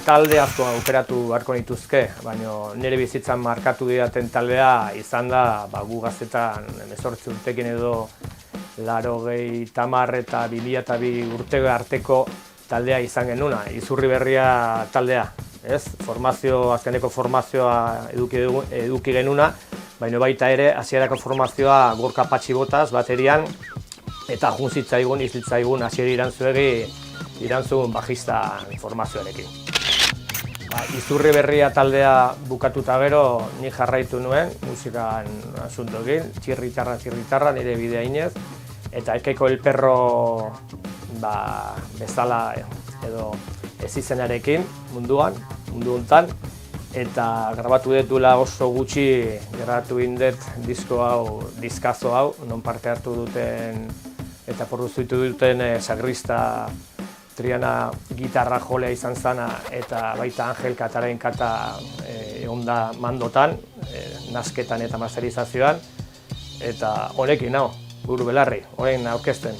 talde asko aukeratu beharko nituzke, baina nire bizitzan markatu didaten taldea izan da gu gaztetan 18 urtekin edo 80 eta 2002 urte arteko taldea izan genuna, Izurriberria taldea. Azkeneko formazioa eduki genuna, baina baita ere hasierako formazioa Gorka Patxi Botaz baterian eta jun zitzaigun, izlitzaigun Asier Iranzun bajista formazioarekin. Izurriberria taldea bukatuta gero ni jarraitu nuen musikan asuntoekin, txirritarra nire bidea inez, eta Ekeko El Perro bezala edo ez izenarekin mundu hontan, eta grabatu dut duela oso gutxi grabatu indet diskazo hau, non parte hartu duten eta produzitu duten Sagrista Triana gitarra jolea izan zana eta baita Angel Katarain kata egon da mandotan, nasketan eta masterizazioan, eta honekin hau, buru belarri, orain aurkezten.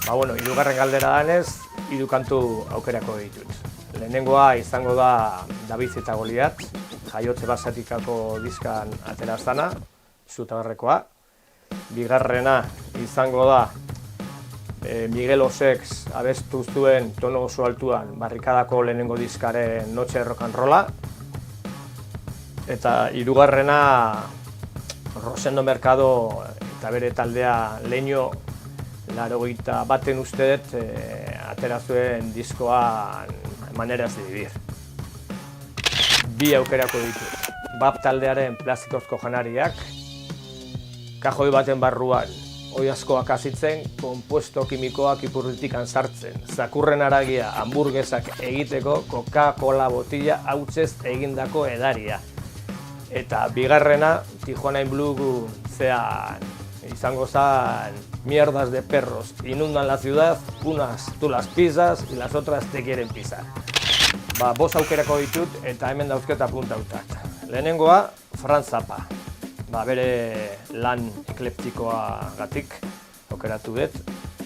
Hirugarren galdera danez, 3 kantu aukerako ditut. Lehenengoa izango da David eta Goliat, Jaiotze Basatikako diskan atera zana, Zutaberrekoa. Bigarrena izango da Miguel Osex abestu zuen tono oso altuan Barrikadako lehenengo diskaren Noche Rock and Rolla. Eta hirugarrena Rosendo Mercado eta bere taldea Leño 81 uste dut atera zuen diskoan Maneras de Vivir. 2 aukerako ditut. Bap taldearen Plastikozko janariak, kajoi baten barruan oiazkoak azitzen, konpuesto kimikoak ipurritikan sartzen, zakurren haragia hamburguesak egiteko Coca-Cola botila hautsez egindako edaria. Eta bigarrena, Tijuana in Blue izango zan Mierdas de perros, inundan la ciudad, unas tú las pisas y las otras te quieren pisar. 5 aukerako ditut eta hemen dauzket apuntautak. Lehenengoa, Franz Zappa. Bere lan ekleptikoa gatik aukeratu dut.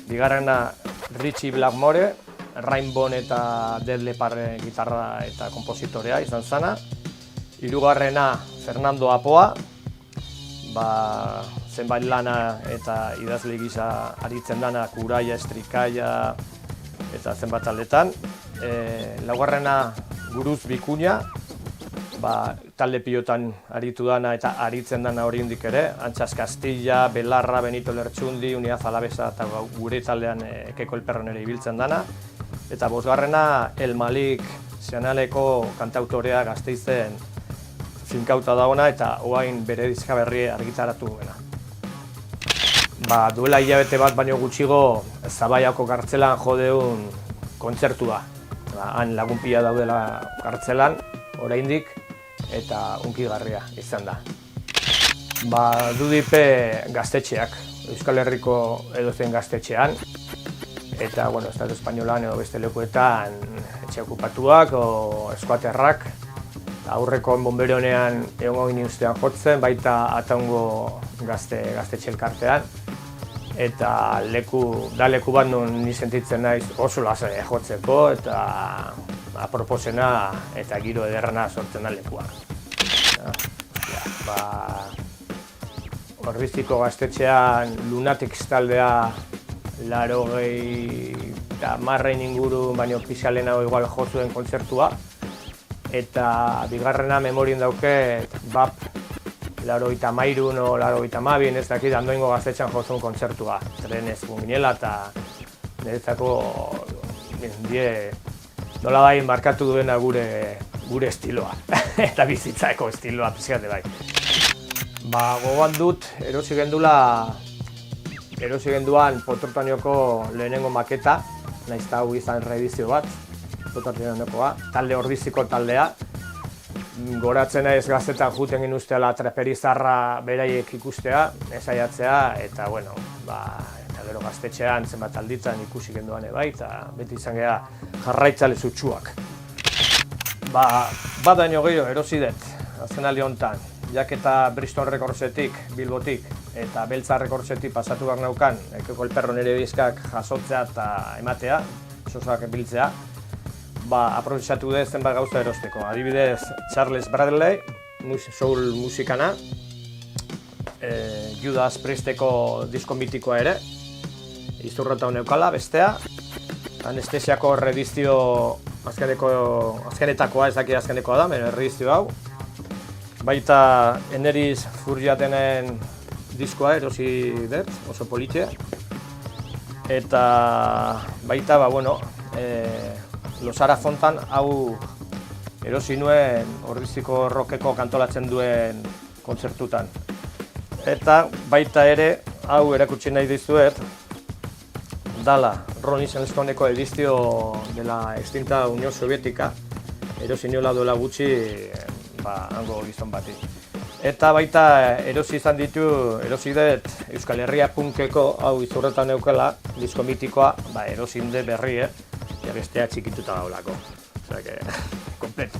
Bigarrena, Richie Blackmore, Rainbow eta Dead Leppard gitarra eta kompositorea izan zana. Hirugarrena, Fernando Apoa, zenbait lana eta idazle gisa aritzen dana Kuraia, Estrikaia eta zenbat taldetan. Laugarrena, Guruz Bikuña, talde pilotan aritu dana eta aritzen dana oraindik ere, Antxas Castilla, Belarra, Benito Lertxundi, Unidad Alavesa eta gure taldean Ekeko El Perro ere ibiltzen dana. Eta 5. El Malik Zeanaleko kantautorea Gasteizen finkauta dagoena eta orain bere diska berri argitaratu duena. Duela hilabete bat baino gutxigo Zabaiako kartzelan jodeun kontzertua. Han lagun pila daudela kartzelan, oraindik, eta hunkigarria izan da. Dudipe gaztetxeak, Euskal Herriko edozein gaztetxean, eta, Estatu Espainolan edo beste lekuetan etxe okupatuak o eskuaterrak. Aurreko bonberonean egongo gini ustean jotzen, baita Ataungo gaztetxe elkartean. Eta leku bat non ni sentitzen naiz oso lasai jotzeko eta aproposena eta giro ederrena sortzen da lekua. Orbiziko gaztetxean Lunatics taldea 80 inguru, baino pixalenago igual jotzuen kontzertua. Eta bigarrena memorien dauke BAP 83 o 82, ez dakit Andoaingo gaztetxean jotzen kontzertua. Trenez ginela eta niretzako nola bai markatu duena gure estiloa eta bizitzako estiloa pizkate bai. Gogoan dut erosi genduan Potortanioko lehenengo maketa, nahiz eta hau izan reedizio bat, Potortaniokoa, talde Orbiziko taldea. Goratzen naiz gaztetan juten ginuzteala traperizarra beraiek ikustea, esaiatzea, eta gero gaztetxean zenbat alditan ikusi genduan bai, eta beti izan geha jarraitzale zutsuak. Badaino gehiago erosi dut, azkenaldi honetan, jaketa Bristol Recordsetik, Bilbotik, eta Beltza Recordsetik pasatu behar naukan, Ekeko El Perro nire diskak jasotzea eta ematea, sosoak biltzea. aprobetxatu dut zenbat gauza erosteko. Adibidez, Charles Bradley, soul musikana, Judas Priesteko disko mitikoa ere, izurrota neukala, bestea, Anestesiako redizio azkenetakoa, ez daki azkenekoa da, redizio hau. Baita Eneriz Furjatenen diskoa erosi dut, oso politia. Eta baita, Losara Fontan hau erosi nuen Ordiziko Rockeko kantolatzen duen kontzertutan. Eta baita ere, hau erakutsi nahi dizuet, dala Ronnie Selstoneko edizio de la extinta Unión Soviética, erosi niola duela gutxi, hango gizon bati. Eta baita erosi izan ditu, erosi dut Euskal Herria punkeko, hau izurretan neukela, disko mitikoa, erosi inde berri, bestea txikituta daulako. Osea que, kompleto.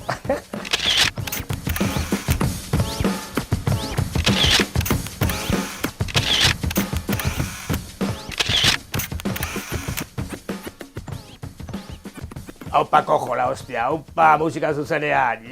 Aupa kojo la hostia, aupa musika zuzenean,